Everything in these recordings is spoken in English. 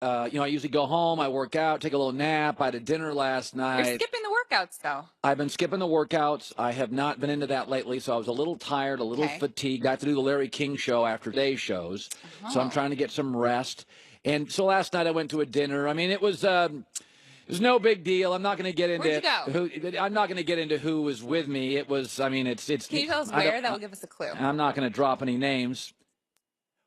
I usually go home, I work out, take a little nap. I had a dinner last night. You're skipping the workouts, though. I've been skipping the workouts. I have not been into that lately, so I was a little tired, a little fatigued. Got to do the Larry King show after today's shows, so I'm trying to get some rest. And so last night I went to a dinner. I mean, it was no big deal. I'm not going to get into Where'd you go? I'm not going to get into who was with me. It was. I mean, it's. Can you tell us where? That will give us a clue. I'm not going to drop any names.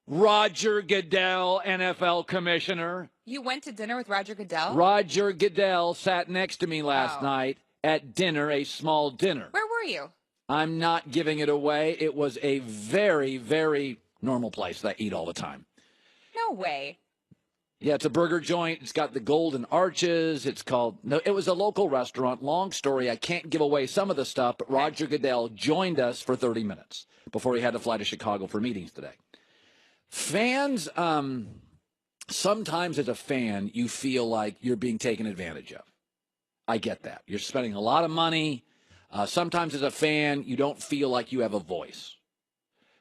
Roger Goodell, NFL commissioner. You went to dinner with Roger Goodell? Roger Goodell sat next to me last night at dinner, a small dinner. Where were you? I'm not giving it away. It was a very, very normal place that I eat all the time. No way. Yeah, it's a burger joint. It's got the golden arches. It was a local restaurant. Long story. I can't give away some of the stuff, but Roger Goodell joined us for 30 minutes before he had to fly to Chicago for meetings today. Fans, sometimes as a fan, you feel like you're being taken advantage of. I get that. You're spending a lot of money. Sometimes as a fan, you don't feel like you have a voice.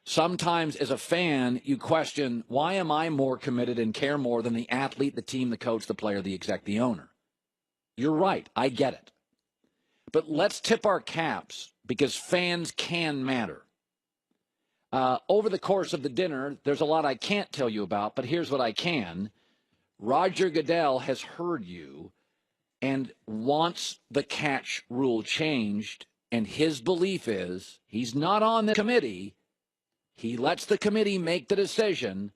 Sometimes as a fan, you question, why am I more committed and care more than the athlete, the team, the coach, the player, the exec, the owner? You're right. I get it. But let's tip our caps because fans can matter. Over the course of the dinner, there's a lot I can't tell you about, but here's what I can. Roger Goodell has heard you and wants the catch rule changed, and his belief is he's not on the committee. He lets the committee make the decision,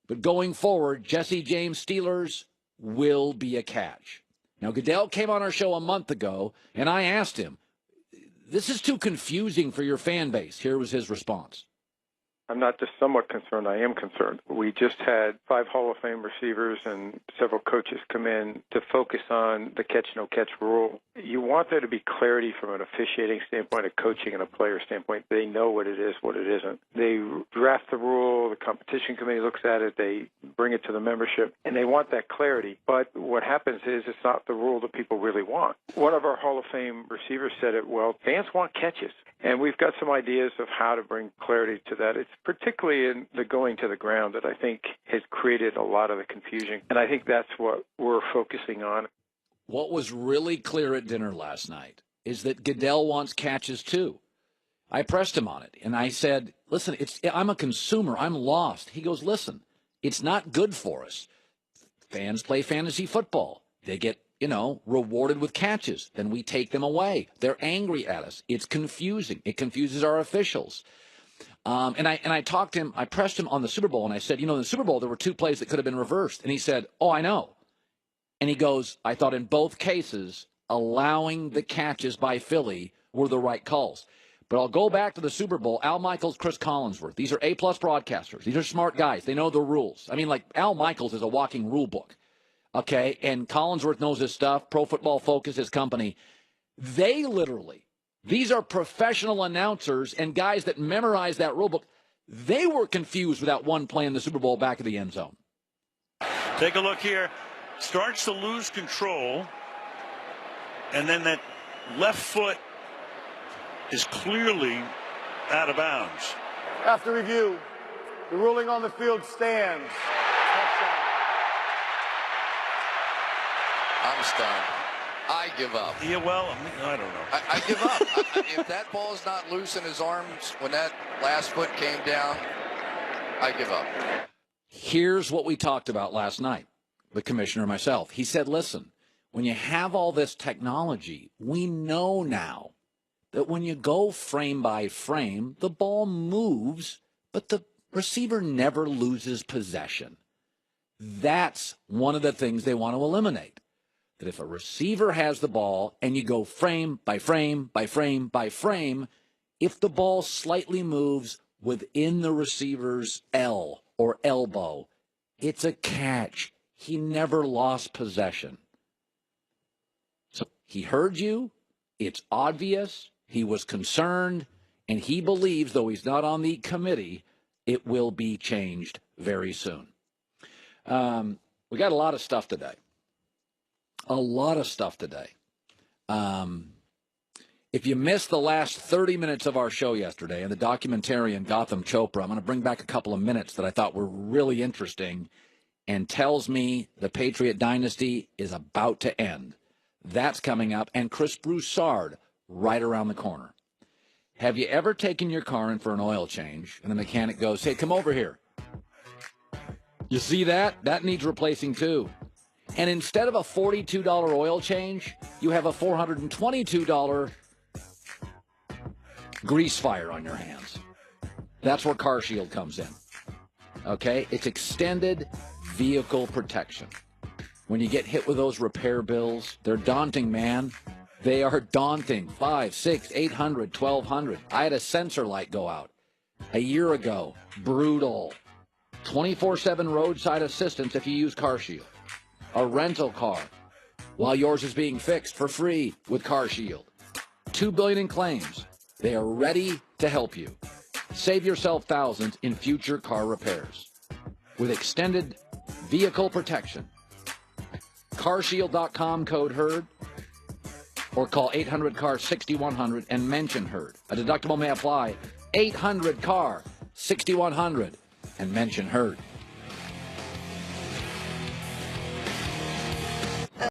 but going forward, Jesse James Steelers will be a catch. Now, Goodell came on our show a month ago, and I asked him, this is too confusing for your fan base. Here was his response. I'm not just somewhat concerned, I am concerned. We just had 5 Hall of Fame receivers and several coaches come in to focus on the catch-no-catch rule. You want there to be clarity from an officiating standpoint, a coaching and a player standpoint. They know what it is, what it isn't. They draft the rule, the competition committee looks at it, they bring it to the membership, and they want that clarity. But what happens is it's not the rule that people really want. One of our Hall of Fame receivers said it well, fans want catches. And we've got some ideas of how to bring clarity to that. It's particularly in the going to the ground that I think has created a lot of the confusion. And I think that's what we're focusing on. What was really clear at dinner last night is that Goodell wants catches too. I pressed him on it, and I said, listen, I'm a consumer. I'm lost. He goes, listen, it's not good for us. Fans play fantasy football. They get rewarded with catches. Then we take them away. They're angry at us. It's confusing. It confuses our officials. And I talked to him. I pressed him on the Super Bowl, and I said, in the Super Bowl, there were 2 plays that could have been reversed. And he said, oh, I know. And he goes, I thought in both cases, allowing the catches by Philly were the right calls. But I'll go back to the Super Bowl. Al Michaels, Chris Collinsworth. These are A-plus broadcasters. These are smart guys. They know the rules. I mean, like Al Michaels is a walking rule book. Okay, and Collinsworth knows his stuff. Pro Football Focus, his company. They literally, these are professional announcers and guys that memorize that rule book. They were confused with that one play in the Super Bowl back of the end zone. Take a look here. Starts to lose control, and then that left foot is clearly out of bounds. After review, the ruling on the field stands. I'm stunned. I give up. Yeah, well, I don't know. I give up. If that ball is not loose in his arms when that last foot came down, I give up. Here's what we talked about last night, the commissioner and myself. He said, listen, when you have all this technology, we know now that when you go frame by frame, the ball moves, but the receiver never loses possession. That's one of the things they want to eliminate. That if a receiver has the ball and you go frame by frame by frame by frame, if the ball slightly moves within the receiver's L or elbow, it's a catch. He never lost possession. So he heard you. It's obvious. He was concerned. And he believes, though he's not on the committee, it will be changed very soon. We got a lot of stuff today. A lot of stuff today. If you missed the last 30 minutes of our show yesterday and the documentarian Gotham Chopra, I'm going to bring back a couple of minutes that I thought were really interesting and tells me the Patriot dynasty is about to end. That's coming up, and Chris Broussard right around the corner. Have you ever taken your car in for an oil change, and the mechanic goes, hey, come over here. You see that? That needs replacing too. And instead of a $42 oil change, you have a $422 grease fire on your hands. That's where CarShield comes in. Okay? It's extended vehicle protection. When you get hit with those repair bills, they're daunting, man. They are daunting. $500, $600, $800, $1,200. I had a sensor light go out a year ago. Brutal. 24/7 roadside assistance if you use CarShield. A rental car while yours is being fixed for free with CarShield. $2 billion in claims. They are ready to help you. Save yourself thousands in future car repairs with extended vehicle protection. CarShield.com, code HERD, or call 800-CAR-6100 and mention HERD. A deductible may apply. 800-CAR-6100 and mention HERD.